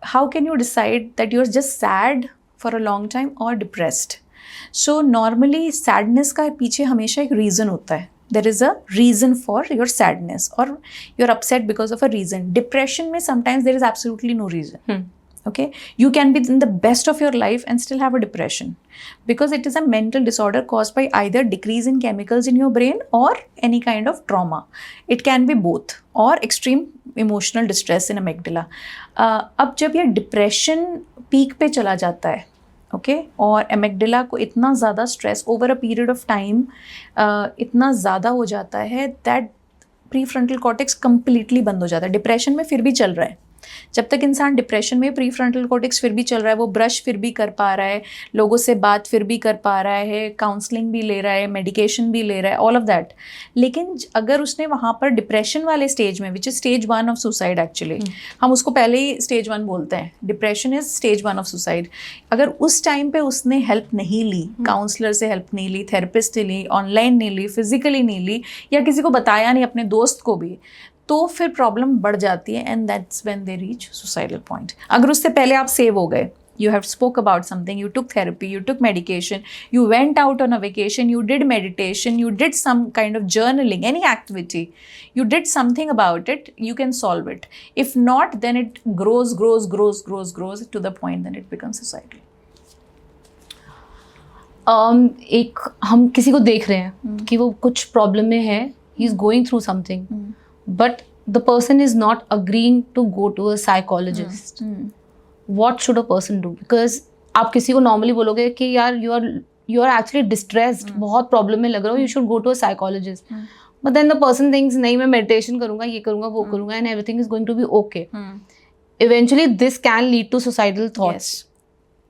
How can you decide that you are just sad for a long time और डिप्रेस्ड? सो नॉर्मली सैडनेस का पीछे हमेशा एक रीज़न होता है. There is a reason for your sadness और you are upset because of a reason. Depression में sometimes there is absolutely no reason. Okay, you can be in the best of your life and still have a depression, because it is a mental disorder caused by either decrease in chemicals in your brain or any kind of trauma. It can be both, or extreme emotional distress in amygdala. अब जब ये depression peak पे चला जाता है, okay, और एमेगडला को इतना ज़्यादा stress over a period of time इतना ज़्यादा हो जाता है that pre frontal cortex completely बंद हो जाता है. डिप्रेशन में फिर भी चल रहा है. जब तक इंसान डिप्रेशन में, प्री फ्रंटल कॉर्टेक्स फिर भी चल रहा है, वो ब्रश फिर भी कर पा रहा है, लोगों से बात फिर भी कर पा रहा है, काउंसलिंग भी ले रहा है, मेडिकेशन भी ले रहा है, ऑल ऑफ दैट. लेकिन अगर उसने वहाँ पर डिप्रेशन वाले स्टेज में, which is stage 1 of suicide actually, हम उसको पहले ही स्टेज 1 बोलते हैं, depression is stage 1 of suicide. अगर उस टाइम पे उसने हेल्प नहीं ली, काउंसलर से हेल्प नहीं ली, थेरेपिस्ट से ली, ऑनलाइन नहीं ली, फिजिकली नहीं ली, या किसी को बताया नहीं, अपने दोस्त को भी, तो फिर प्रॉब्लम बढ़ जाती है. And that's when they reach suicidal point. अगर उससे पहले आप सेव हो गए, you have spoke about something, you took therapy, you took medication, you went out on a vacation, you did meditation, you did some kind of journaling, any activity, you did something about it, you can solve it. If not, then it grows to the point that it becomes suicidal. एक हम किसी को देख रहे हैं कि वो कुछ प्रॉब्लम में है, he is going through something, but the person is not agreeing to go to a psychologist. What should a person do? Because आप किसी को normally बोलोगे कि यार you are actually distressed, बहुत प्रॉब्लम में लग रहा हो, you should go to a psychologist. But then the person thinks नहीं, मैं meditation करूँगा, ये करूँगा, वो करूँगा, and everything is going to be okay. Eventually this can lead to suicidal thoughts. Yes.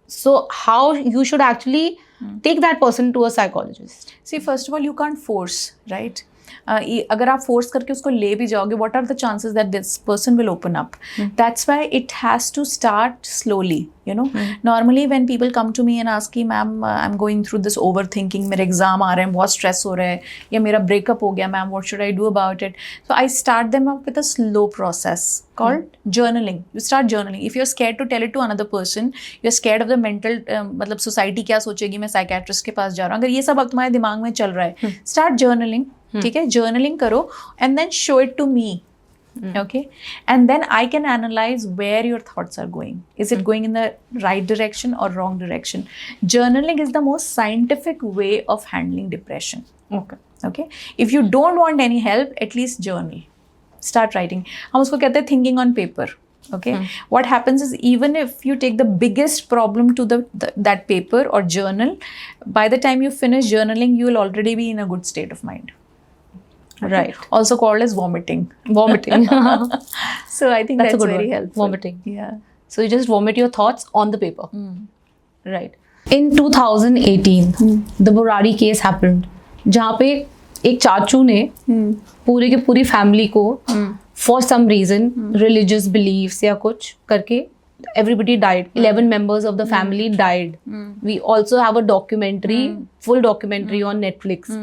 So how you should actually take that person to a psychologist? See, first of all, you can't force, right? अगर आप force करके उसको ले भी जाओगे, what are the chances that this person will open up? That's why it has to start slowly, you know. Normally when people come to me and ask कि ma'am I'm going through this overthinking, मेरे exam आ रहे हैं, बहुत stress हो रहा है, या मेरा ब्रेकअप हो गया ma'am, what should I do about it? So I start them up with a slow process called journaling. You start journaling. If you're scared to tell it to another person, you're scared of the mental मतलब society क्या सोचेगी, मैं psychiatrist के पास जा रहा हूँ, अगर ये सब अब तुम्हारे दिमाग में चल रहा है, स्टार्ट जर्नलिंग. ठीक है, जर्नलिंग करो and then show it to me. Okay, and then I can analyze where your thoughts are going. Is it going in the right direction or wrong direction? Journaling is the most scientific way of handling depression. Okay, if you don't want any help, at least journal. Start writing. हम उसको कहते हैं thinking on paper. Okay, what happens is even if you take the biggest problem to that paper or journal, by the time you finish journaling, you will already be in a good state of mind. Okay. Right. Also called as vomiting. Vomiting. So I think that's a good very one. helpful. Vomiting. Yeah. So you just vomit your thoughts on the paper. Right. In 2018, the Burari case happened. जहाँ पे एक चाचू ने पूरे के पूरी family को for some reason, religious beliefs या कुछ करके everybody died. 11 members of the family died. We also have a documentary, full documentary on Netflix.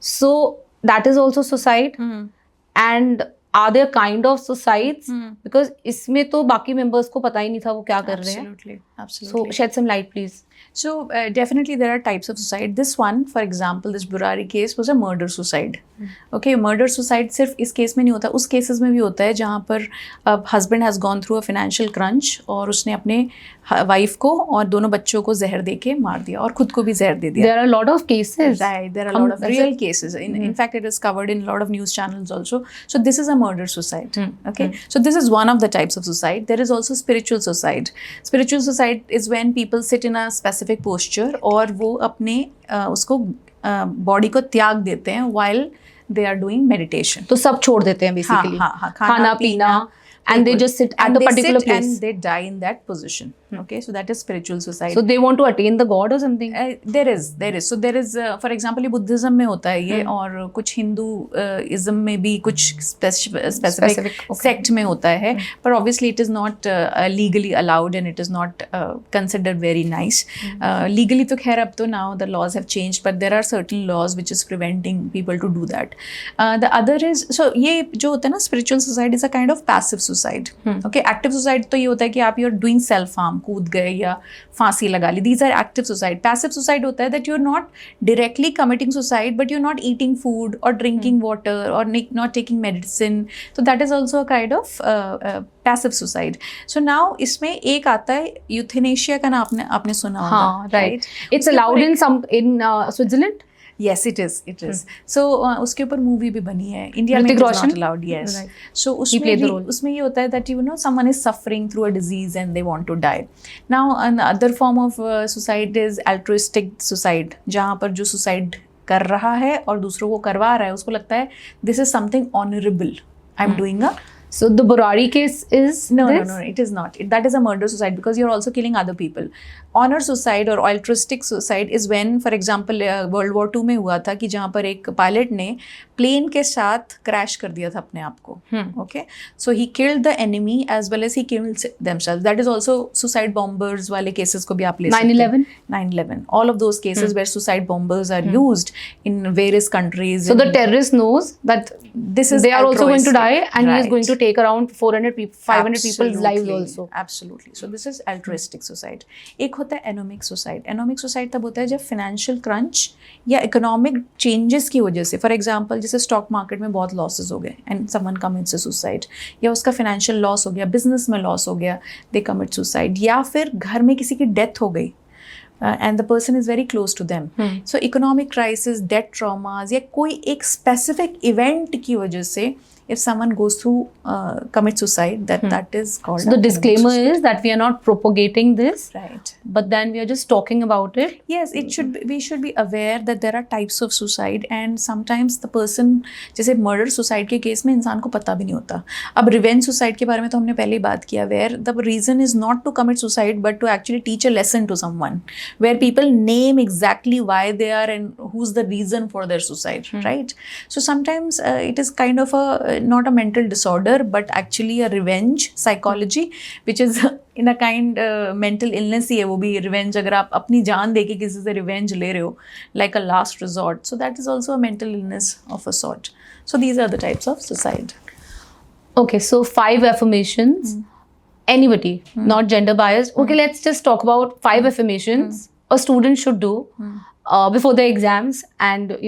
So that is also suicide. And are there kind of suicides? Because इसमें तो बाकी members को पता ही नहीं था वो क्या कर रहे हैं. Absolutely. Absolutely. So shed some light, please. So definitely there are types of suicide. This one, for example, this Burari case was a murder suicide. Okay, murder suicide सिर्फ इस केस में नहीं होता, उस केसेस में भी होता है जहाँ पर husband has gone through a financial crunch और उसने अपने वाइफ को और दोनों बच्चों को जहर दे के मार दिया और खुद को भी जहर दे दिया. There are a lot of cases. Right, there are a lot of real cases. In fact, it is covered in a lot of news channels also. So this is a murder suicide. Okay, so this is one of the types of suicide. There is also spiritual suicide. Spiritual suicide is when people sit in a specific posture और वो अपने उसको body को त्याग देते हैं while they are doing meditation. तो सब छोड़ देते हैं basically. हाँ, खाना पीना. And they just sit at a particular place. And they die in that position. Okay, so that is spiritual suicide. So they want to attain the god or something. There is. So there is, for example, Buddhism में होता है ये, और कुछ Hinduism में भी कुछ specific sect में होता है. But obviously it is not legally allowed and it is not considered very nice. Legally तो खैर अब तो now the laws have changed, but there are certain laws which is preventing people to do that. The other is, so ये जो होता है ना, spiritual suicide is a kind of passive suicide. Okay, active suicide तो ये होता है कि आप you're doing self harm, कूद गए या फांसी लगा ली. These are active suicide. Passive suicide होता है that you're not directly committing suicide, but you're not eating food or drinking water or not taking medicine. So that is also a kind of passive suicide. So now इसमें एक आता है euthanasia का नाम आपने सुना होगा. हाँ, right. It's allowed in Switzerland. Yes, it is. So उसके ऊपर मूवी भी बनी है. इंडिया में it is not allowed. Yes. Right. So उसमें ये होता है that you know someone is suffering through a disease and they want to die. Now another form of suicide is altruistic suicide, जहाँ पर जो suicide कर रहा है और दूसरों को करवा रहा है उसको लगता है this is something honorable. I'm doing a. So the Burari case is no, it is not. That is a murder suicide because you're also killing other people. Honor suicide or altruistic suicide is when, for example, World War II में हुआ था कि जहाँ पर एक pilot ने plane के साथ क्रैश कर दिया था अपने आप को. Okay, so he killed the enemy as well as he killed themselves. That is also suicide bombers वाले cases को भी आप ले सकते हैं. 9/11. All of those cases where suicide bombers are used in various countries. So the terrorist knows that this is they are also going to die and right. he is going to take around 400 people, 500 people's lives also. Absolutely. So this is altruistic suicide. एक होता है economic suicide. Economic suicide तब होता है जब financial crunch या economic changes की वजह से, for example, जैसे stock market में बहुत losses हो गए and someone commits a suicide, या उसका financial loss हो गया, business में loss हो गया, they commit suicide, या फिर घर में किसी की death हो गई. And the person is very close to them. So economic crisis, debt traumas या कोई एक specific event की वजह से if someone goes through commit suicide, that is called. So the a disclaimer suicide. is that we are not propagating this, Right. but then we are just talking about it. Yes, it should be, we should be aware that there are types of suicide and sometimes the person, जैसे murder suicide के case में इंसान को पता भी नहीं होता. अब revenge suicide के बारे में तो हमने पहले ही बात किया, where the reason is not to commit suicide but to actually teach a lesson to someone, where people name exactly why they are and who's the reason for their suicide, right? So sometimes it is kind of a not a mental disorder but actually a revenge psychology, which is in a kind mental illness ही है वो भी. revenge अगर आप अपनी जान दे के किसी से revenge ले रहे हो, like a last resort, so that is also a mental illness of a sort. So these are the types of suicide. Okay, so 5 affirmations. Anybody, not gender biased. Okay, let's just talk about 5 affirmations a student should do before the exams, and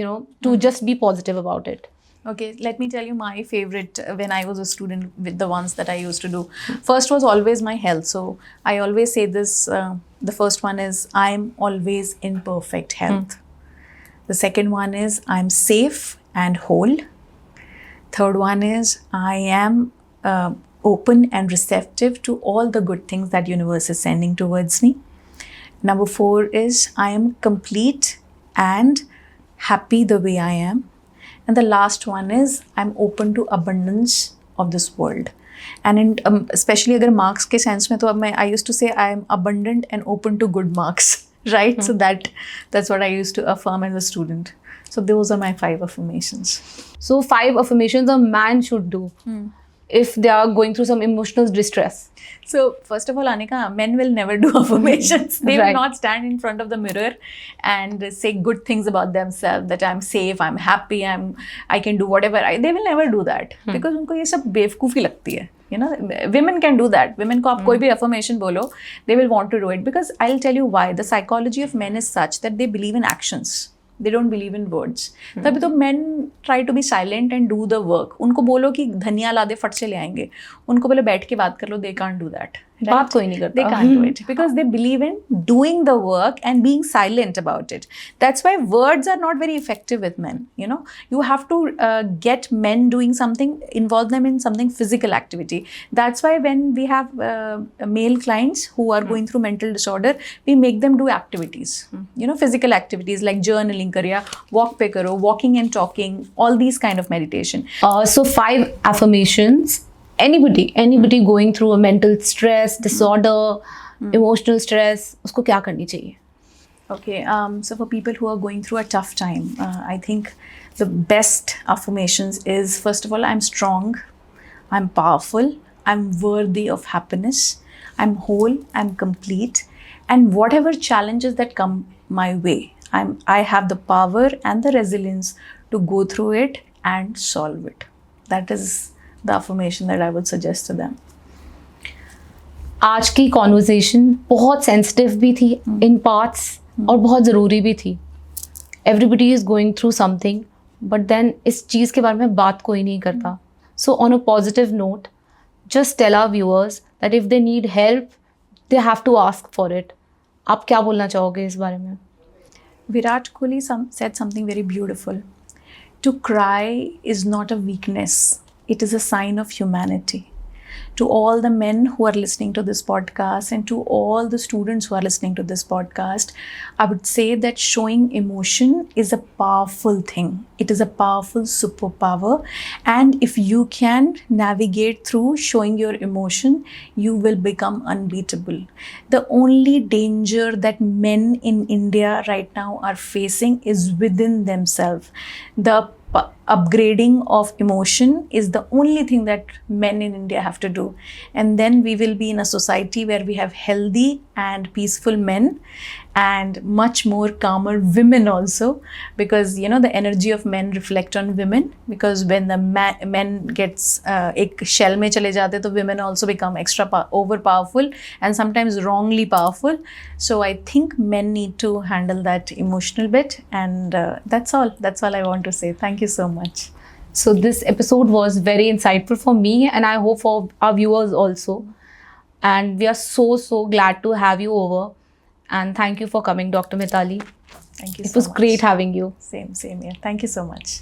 to just be positive about it. Okay, let me tell you my favorite when I was a student, with the ones that I used to do. First was always my health. So I always say this, the first one is I'm always in perfect health. The second one is I'm safe and whole. Third one is I am open and receptive to all the good things that universe is sending towards me. Number 4 is I am complete and happy the way I am. And the last one is I'm open to abundance of this world. And in, especially agar marks ke sense mein, to I used to say I am abundant and open to good marks, right? So that's what I used to affirm as a student. So those are my 5 affirmations. So 5 affirmations a man should do if they are going through some emotional distress. So first of all, Anika, men will never do affirmations. They will not stand in front of the mirror and say good things about themselves, that I'm safe, I'm happy, I can do whatever. They will never do that because उनको ये सब बेवकूफ़ी लगती है. Women can do that. Women को आप कोई भी affirmation बोलो, they will want to do it because I'll tell you why. The psychology of men is such that they believe in actions. They don't believe in words. तभी तो men try to be silent and do the work. उनको बोलो कि धनिया ला दे, फट से ले आएंगे. उनको बोले बैठ के बात कर लो, they can't do that. Right? बात कोई नहीं करता. They can't do it because they believe in doing the work and being silent about it. That's why words are not very effective with men. You have to get men doing something, involve them in something physical activity. That's why when we have male clients who are going through mental disorder, we make them do activities. Physical activities like journaling kariya, walk pe karo, walking and talking, all these kind of meditation. So 5 affirmations. Anybody going through a mental stress disorder, emotional stress, उसको क्या करनी चाहिए? Okay, so for people who are going through a tough time, I think the best affirmations is, first of all, I'm strong, I'm powerful, I'm worthy of happiness, I'm whole, I'm complete, and whatever challenges that come my way, I have the power and the resilience to go through it and solve it. That is the affirmation that I would suggest to them. आज की conversation बहुत sensitive भी थी इन parts और बहुत ज़रूरी भी थी. Everybody is going through something, but then इस चीज़ के बारे में बात कोई नहीं करता. So on a positive note, just tell our viewers that if they need help they have to ask for it. आप क्या बोलना चाहोगे इस बारे में? Virat Kohli said something very beautiful. To cry is not a weakness. It is a sign of humanity. To all the men who are listening to this podcast and to all the students who are listening to this podcast, I would say that showing emotion is a powerful thing. It is a powerful superpower. And if you can navigate through showing your emotion, you will become unbeatable. The only danger that men in India right now are facing is within themselves. The upgrading of emotion is the only thing that men in India have to do, and then we will be in a society where we have healthy and peaceful men and much more calmer women also, because the energy of men reflect on women, because when the men gets ek shell mein chale jate to women also become extra over powerful and sometimes wrongly powerful. So I think men need to handle that emotional bit, and that's all I want to say. Thank you so much. So this episode was very insightful for me, and I hope for our viewers also. And we are so glad to have you over. And thank you for coming, Dr. Mithali. Thank you so much. It was great having you. Same here. Thank you so much.